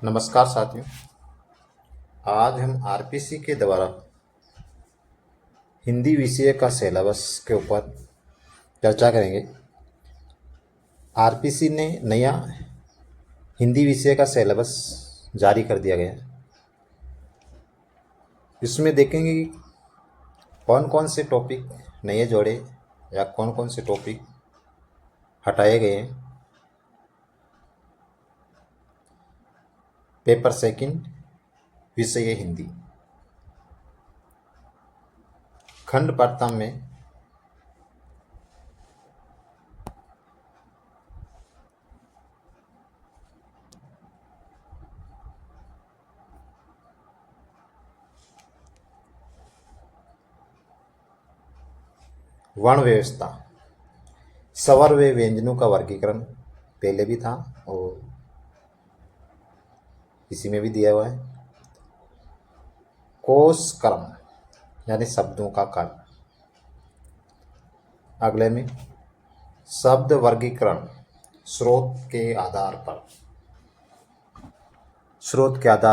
नमस्कार साथियों। आज हम आरपीसी के द्वारा हिंदी विषय का सिलेबस के ऊपर चर्चा करेंगे। आरपीसी ने नया हिंदी विषय का सिलेबस जारी कर दिया गया है। इसमें देखेंगे कि कौन कौन से टॉपिक नए जोड़े या कौन कौन से टॉपिक हटाए गए हैं। पेपर सेकंड विषय हिंदी, खंड प्रथम में वर्ण व्यवस्था, स्वर व व्यंजनों का वर्गीकरण पहले भी था और इसी में भी दिया हुआ है। कोश क्रम यानी शब्दों का क्रम। अगले में शब्द वर्गीकरण, स्रोत के आधार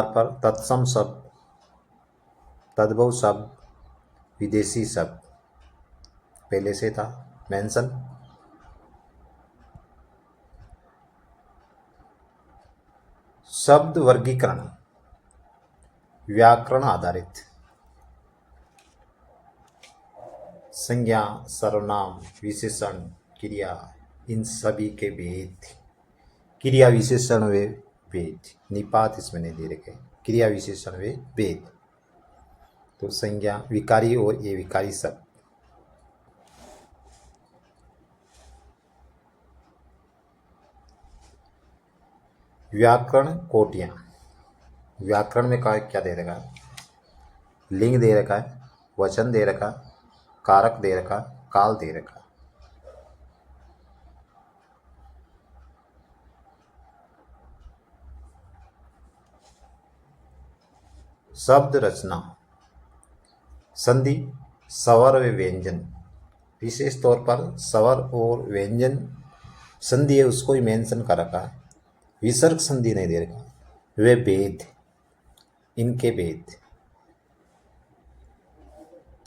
पर तत्सम शब्द, तद्भव शब्द, विदेशी शब्द पहले से था मेंशन। शब्द वर्गीकरण व्याकरण आधारित, संज्ञा, सर्वनाम, विशेषण, क्रिया, इन सभी के भेद। क्रिया विशेषण वे भेद, निपात इसमें नहीं दे रखे। क्रिया विशेषण वे भेद तो संज्ञा, विकारी और ये विकारी शब्द। व्याकरण कोटियां, व्याकरण में क्या दे रखा है? लिंग दे रखा है, वचन दे रखा, कारक दे रखा, काल दे रखा। शब्द रचना, संधि, स्वर व व्यंजन। विशेष तौर पर स्वर और व्यंजन संधि है उसको ही मेंशन कर रखा है, विसर्ग संधि नहीं दे रखा। वे भेद, इनके भेद।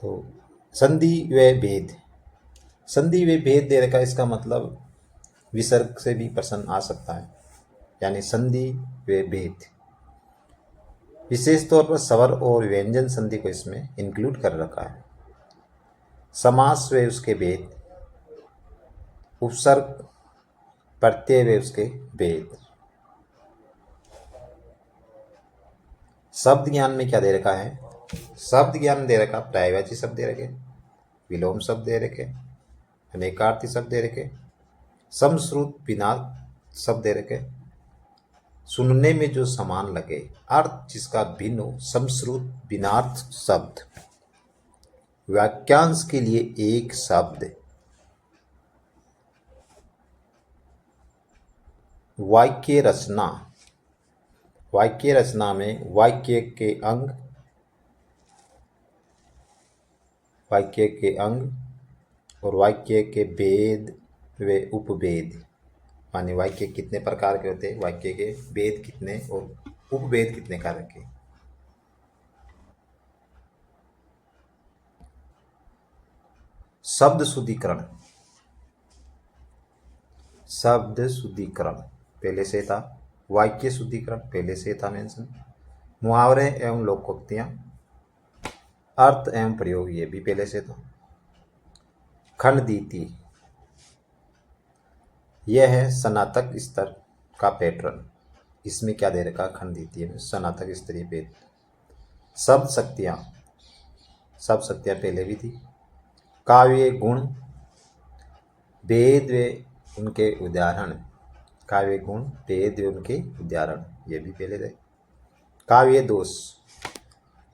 तो संधि व भेद, संधि व भेद दे रखा, इसका मतलब विसर्ग से भी प्रश्न आ सकता है, यानी संधि व भेद। विशेष तौर पर स्वर और व्यंजन संधि को इसमें इंक्लूड कर रखा है। समास व उसके भेद, उपसर्ग, प्रत्यय व उसके भेद। शब्द ज्ञान में क्या दे रखा है? शब्द ज्ञान दे रखा, पर्यायवाची शब्द दे रखे, विलोम शब्द दे रखे, अनेकार्थी शब्द दे रखे, समश्रुत भिन्नार्थ शब्द दे रखे, सुनने में जो समान लगे, अर्थ जिसका भिन्न हो, समश्रुत भिन्नार्थ शब्द। वाक्यांश के लिए एक शब्द। वाक्य रचना, वाक्य रचना में वाक्य के अंग, वाक्य के अंग और वाक्य के भेद व उपभेद। माने वाक्य कितने प्रकार के होते हैं, वाक्य के भेद कितने और उपभेद कितने कारक के। शब्द शुद्धिकरण, शब्द शुद्धिकरण पहले से था। वाक्य शुद्धिकरण पहले से था मेंशन। मुहावरे एवं लोकोक्तियां, अर्थ एवं प्रयोग ये भी पहले से था। खंड नीति, यह है स्नातक स्तर का पैटर्न। इसमें क्या दे रखा? खंड नीति में स्नातक स्तरीय पैटर्न। शब्द शक्तियां, शब्द शक्तियां पहले भी थी। काव्य गुण, भेद व उनके उदाहरण। काव्य गुण, भेद व उनके उदाहरण ये भी पहले थे। काव्य दोष,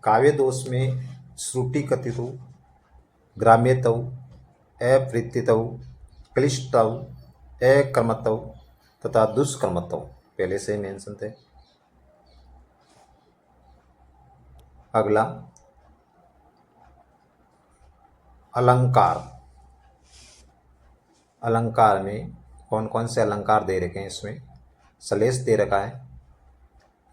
काव्य दोष में श्रुति कथितौ, ग्राम्यतौ, अप्रतीतौ, क्लिष्टौ, अक्रमतौ तथा दुष्कर्मतौ पहले से मेंशन थे। अगला अलंकार, अलंकार में कौन कौन से अलंकार दे रखे हैं? इसमें श्लेष दे रखा है,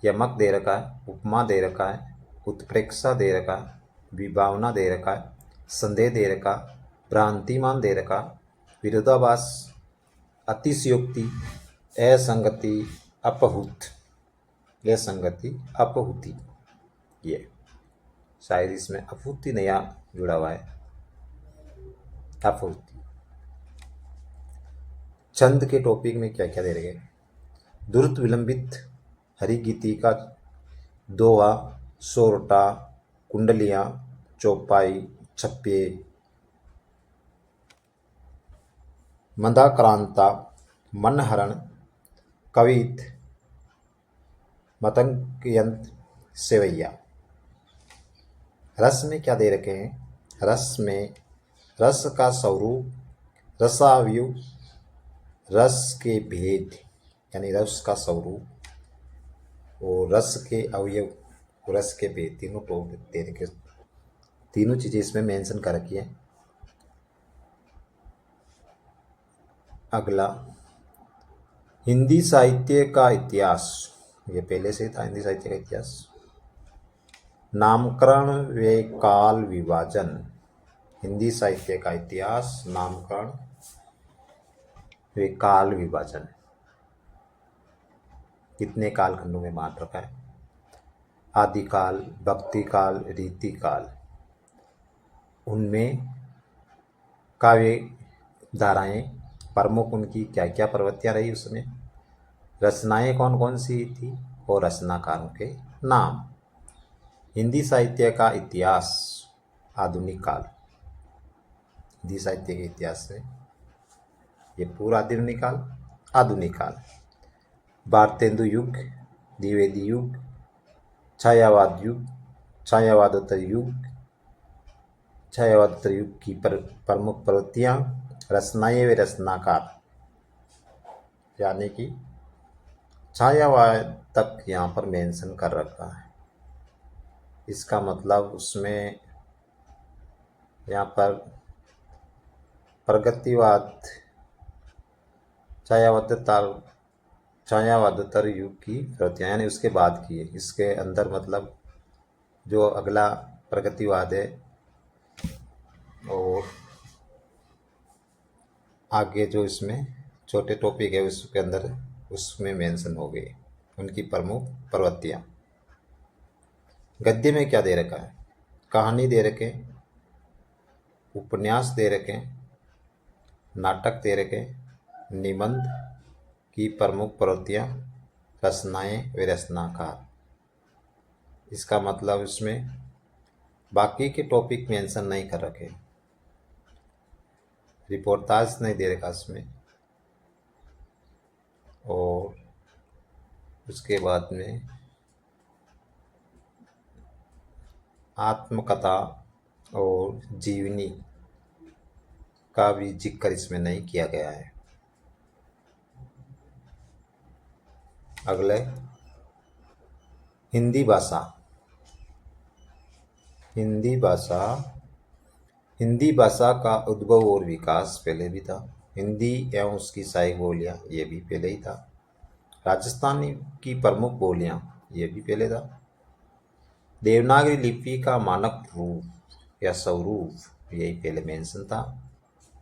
यमक दे रखा है, उपमा दे रखा है, उत्प्रेक्षा दे रखा है, विभावना दे रखा है, संदेह दे रखा, भ्रांतिमान दे रखा, विरोधाभास, अतिशयोक्ति, असंगति, अपहुत, असंगति, अपहुति। ये शायद इसमें अपहुति नया जुड़ा हुआ है, अपहुति। छंद के टॉपिक में क्या क्या दे रखे? द्रुत विलंबित, हरिगीति का दोहा, सोरठा, कुंडलियां, चौपाई, छप्पे, मंदाक्रांता, मनहरण, कवित, मतंगयंत्र, सेवैया। रस में क्या दे रखे हैं? रस में रस का स्वरूप, रसावयव, रस के भेद यानी रस का स्वरूप और रस के अवयव, रस के भेद, तीनों टॉपिक दे रखे, तीनों चीजें इसमें मेंशन कर रखी है। अगला, हिंदी साहित्य का इतिहास, ये पहले से था हिंदी साहित्य का इतिहास। नामकरण व काल विभाजन, हिंदी साहित्य का इतिहास, नामकरण व काल विभाजन, कितने कालखंडों में बांट रखा है? आदिकाल, भक्ति काल, रीति काल। उनमें काव्य धाराएं, प्रमुख उनकी क्या क्या प्रवृत्तियां रही उसमें, रचनाएं कौन कौन सी थी और रचनाकारों के नाम। हिंदी साहित्य का इतिहास, आधुनिक काल, हिंदी साहित्य के इतिहास से ये पूरा आधुनिक काल, भारतेंदु युग, द्विवेदी युग, छायावाद युग, छायावादोत्तर युग, छायावादोत्तर युग की प्रमुख प्रवृत्तियां, रचनाएं व रचनाकार, यानी कि छायावाद तक यहाँ पर मेंशन कर रखा है। इसका मतलब उसमें यहाँ पर प्रगतिवाद, छायावादोत्तर युग की प्रवृत्तियां यानी उसके बाद की है। इसके अंदर मतलब जो अगला प्रगतिवाद है और आगे जो इसमें छोटे टॉपिक है उसके अंदर उसमें मेंशन हो गई उनकी प्रमुख प्रवृत्तियां। गद्य में क्या दे रखा है? कहानी दे रखे, उपन्यास दे रखे, नाटक दे रखे, निबंध की प्रमुख प्रवृत्तियां, रचनाएं व रचनाकार। इसका मतलब इसमें बाकी के टॉपिक मेंशन नहीं कर रखे, रिपोर्टाज नहीं दे रखा इसमें, और उसके बाद में आत्मकथा और जीवनी का भी जिक्र इसमें नहीं किया गया है। अगले, हिंदी भाषा। हिंदी भाषा का उद्भव और विकास पहले भी था। हिंदी एवं उसकी सहायक बोलियां, ये भी पहले ही था। राजस्थानी की प्रमुख बोलियां, ये भी पहले था। देवनागरी लिपि का मानक रूप या स्वरूप, यही पहले मेंशन था,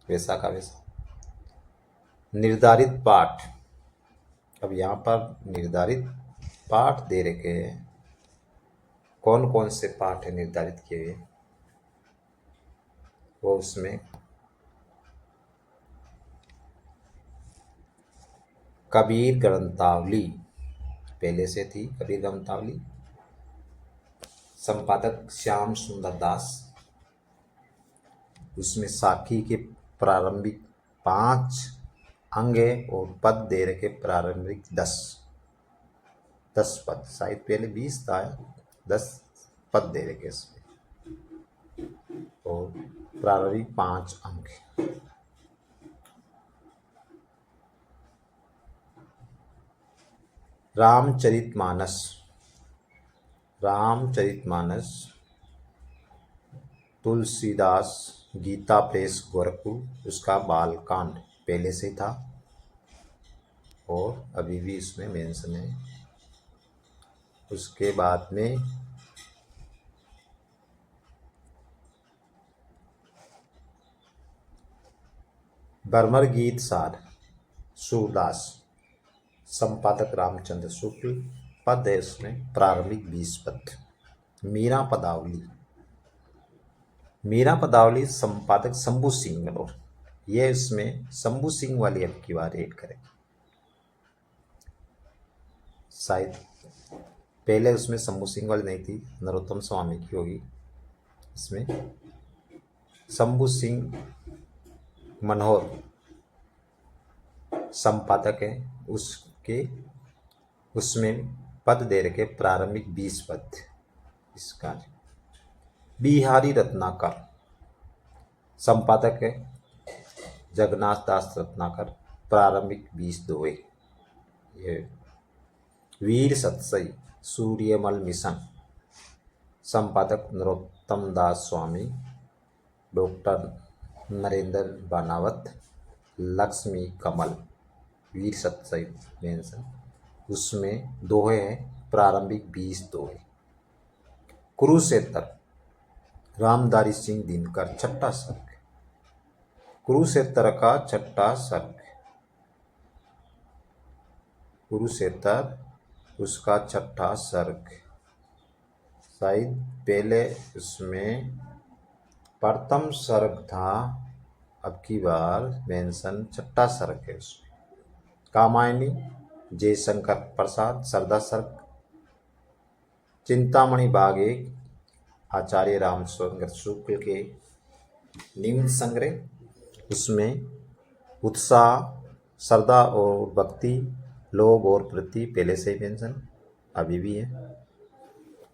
वैसा का वैसा। निर्धारित पाठ, अब यहाँ पर निर्धारित पाठ दे रखे हैं। कौन कौन से पाठ है निर्धारित किए हुए वो उसमें कबीर ग्रंथावली पहले से थी। कबीर ग्रंथावली, संपादक श्याम सुंदर दास। उसमें साखी के प्रारंभिक 5 अंग और पद दे रखे, प्रारंभिक 10 पद, शायद पहले 20 था, 10 पद दे रखे इसमें, और प्रारंभिक 5 अंग। रामचरितमानस, तुलसीदास, गीता प्रेस गोरखपुर, उसका बालकांड पहले से था और अभी भी इसमें मेंशन है। उसके बाद में बर्मर गीत सार सूरदास, संपादक रामचंद्र शुक्ल, पद है उसमें प्रारंभिक 20 पद। मीरा पदावली, मीरा पदावली संपादक शंभू सिंह मनोर, ये इसमें शंभू सिंह वाली अब की बार रेड करें, शायद पहले उसमें शंभू सिंह वाली नहीं थी, नरोत्तम स्वामी की होगी। इसमें शंभू सिंह मनोहर संपादक है, उसके उसमें पद दे रखे प्रारंभिक 20 पद। इसका बिहारी रत्नाकर संपादक है, जगन्नाथ दास रत्नाकर, प्रारंभिक 20 दोहे। ये वीर सतसई सूर्यमल मिशन, संपादक नरोत्तम दास स्वामी, डॉक्टर नरेंद्र बानावत, लक्ष्मी कमल, वीर सतसई मेंशन, उसमें दोहे हैं प्रारंभिक 20 दोहे। कुरुक्षेत्र रामधारी सिंह दिनकर, छठा सर्ग, कुरुक्षेत्र का छठा सर्ग, कुरुक्षेत्र उसका छठा सर्ग, शायद पहले उसमें प्रथम सर्ग था, अब की बार मेंशन छठा सर्ग है उसमें। कामायनी जयशंकर प्रसाद, सरदा सर्ग, चिंतामणि बाग एक, आचार्य रामचंद्र शुक्ल के निम्न संग्रह, उसमें उत्साह, श्रद्धा और भक्ति, लोभ और प्रति पहले से ही मेंशन, अभी भी है।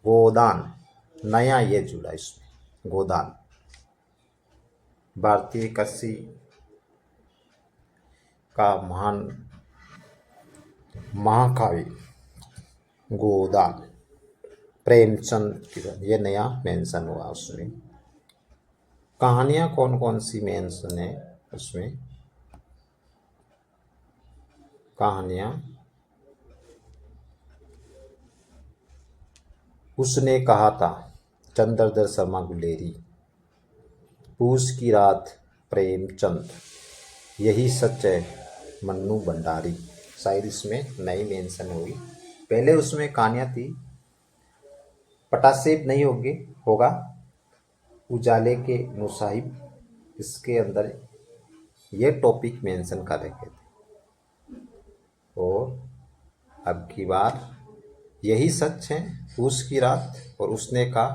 गोदान नया ये जुड़ा इसमें, गोदान भारतीय कृषि का महान महाकाव्य गोदान, प्रेमचंद, ये नया मेंशन हुआ उसमें। कहानियाँ कौन कौन सी मेंशन है उसमें, कहानियाँ उसने कहा था, चंद्रधर शर्मा गुलेरी, पूस की रात प्रेमचंद, यही सच है मन्नू भंडारी, शायद इसमें नई मेंशन होगी। पहले उसमें कहानियाँ थी, पटासेब नहीं होगा, उजाले के मुसाहिब, इसके अंदर ये टॉपिक मेंशन कर रखे थे। और अब की बार यही सच है, उसकी रात और उसने का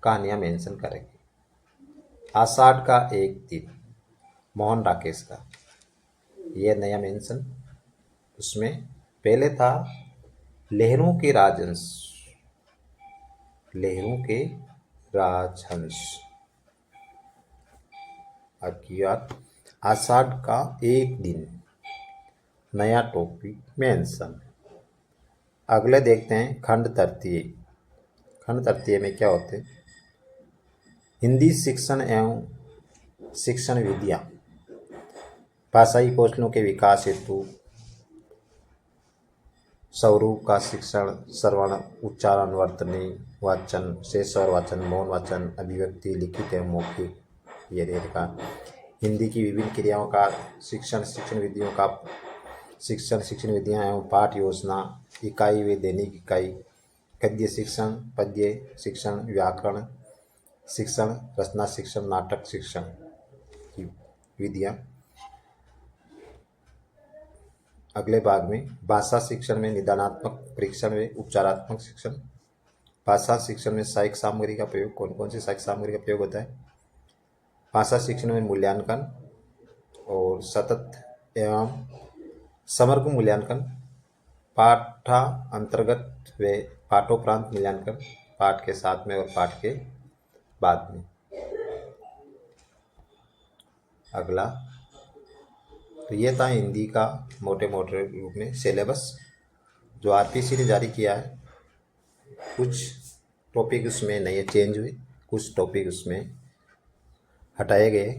कहानियाँ मेंशन करेंगे। आषाढ़ का एक दिन, मोहन राकेश का, ये नया मेंशन उसमें। पहले था लहरों के राजहंस, लहरों के राजहंस। अब की बात आषाढ़ का एक दिन, नया टॉपिक मेंशन। अगले देखते हैं खंड तृतीय। खंड तृतीय में क्या होते हैं, हिंदी शिक्षण एवं शिक्षण विधियाँ, भाषाई कौशलों के विकास हेतु स्वरूप का शिक्षण, श्रवण, उच्चारण, वर्तनी, वाचन, शेष स्वर वाचन, मौन वाचन, अभिव्यक्ति, लिखित एवं मौखिक, ये देखा। हिंदी की विभिन्न क्रियाओं का शिक्षण, शिक्षण विधियों का शिक्षण, शिक्षण विधियाँ एवं पाठ योजना, इकाई व दैनिक इकाई, गद्य शिक्षण, पद्य शिक्षण, व्याकरण शिक्षण, रचना शिक्षण, नाटक शिक्षण की विधियाँ। अगले भाग में भाषा शिक्षण में निदानात्मक परीक्षण व उपचारात्मक शिक्षण। भाषा शिक्षण में सहायक सामग्री का प्रयोग, कौन कौन सी सहायक सामग्री का प्रयोग होता है। भाषा शिक्षण में मूल्यांकन और सतत एवं समग्र मूल्यांकन, पाठा अंतर्गत व पाठोपरांत मूल्यांकन, पाठ के साथ में और पाठ के बाद में। अगला तो ये था हिंदी का मोटे मोटे रूप में सिलेबस जो आरपीसी ने जारी किया है। कुछ टॉपिक उसमें नए चेंज हुए, कुछ टॉपिक उसमें हटाए गए।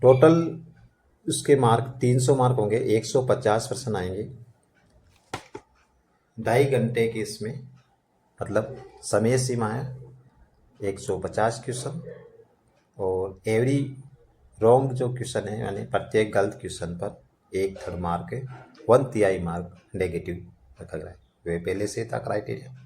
टोटल उसके मार्क 300 मार्क होंगे, 150 प्रश्न आएंगे 2.5 घंटे के इसमें, मतलब समय सीमा है 150 क्वेश्चन। और एवरी रॉन्ग जो क्वेश्चन है यानी प्रत्येक गलत क्वेश्चन पर 1/3 मार्क है, 1/3 मार्क नेगेटिव रखा गया है। वे पहले से था क्राइटेरिया।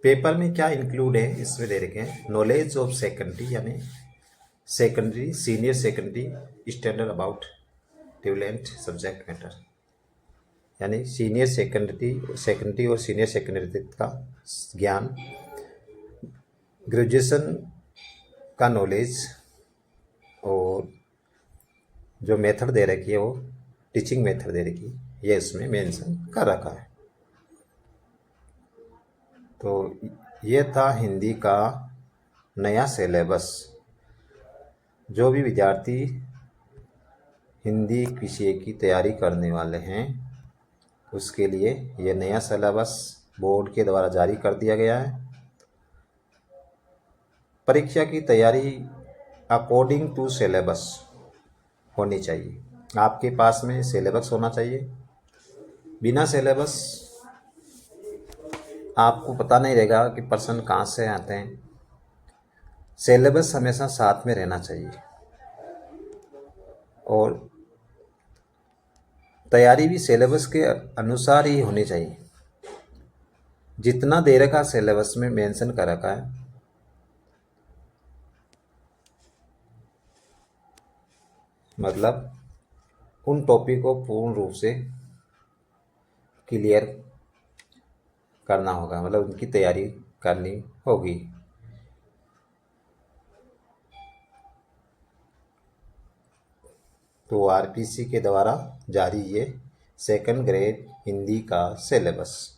पेपर में क्या इंक्लूड है इसमें दे रखे हैं, नॉलेज ऑफ सेकेंडरी यानी secondary senior secondary standard about ट्यूलेंट सब्जेक्ट मैटर, यानी सीनियर सेकेंडरी और सीनियर सेकेंडरी का ज्ञान, ग्रेजुएशन का नॉलेज, और जो मेथड दे रखी है वो टीचिंग मेथड दे रखी है, ये इसमें मेंशन कर रखा है। तो ये था हिंदी का नया सिलेबस। जो भी विद्यार्थी हिंदी विषय की तैयारी करने वाले हैं उसके लिए ये नया सिलेबस बोर्ड के द्वारा जारी कर दिया गया है। परीक्षा की तैयारी अकॉर्डिंग टू सिलेबस होनी चाहिए। आपके पास में सिलेबस होना चाहिए। बिना सिलेबस आपको पता नहीं रहेगा कि प्रश्न कहाँ से आते हैं। सिलेबस हमेशा साथ में रहना चाहिए और तैयारी भी सिलेबस के अनुसार ही होनी चाहिए। जितना दे रखा सिलेबस में मेंशन कर रखा है मतलब उन टॉपिक को पूर्ण रूप से क्लियर करना होगा, मतलब उनकी तैयारी करनी होगी। तो आरपीसी के द्वारा जारी ये सेकंड ग्रेड हिंदी का सिलेबस।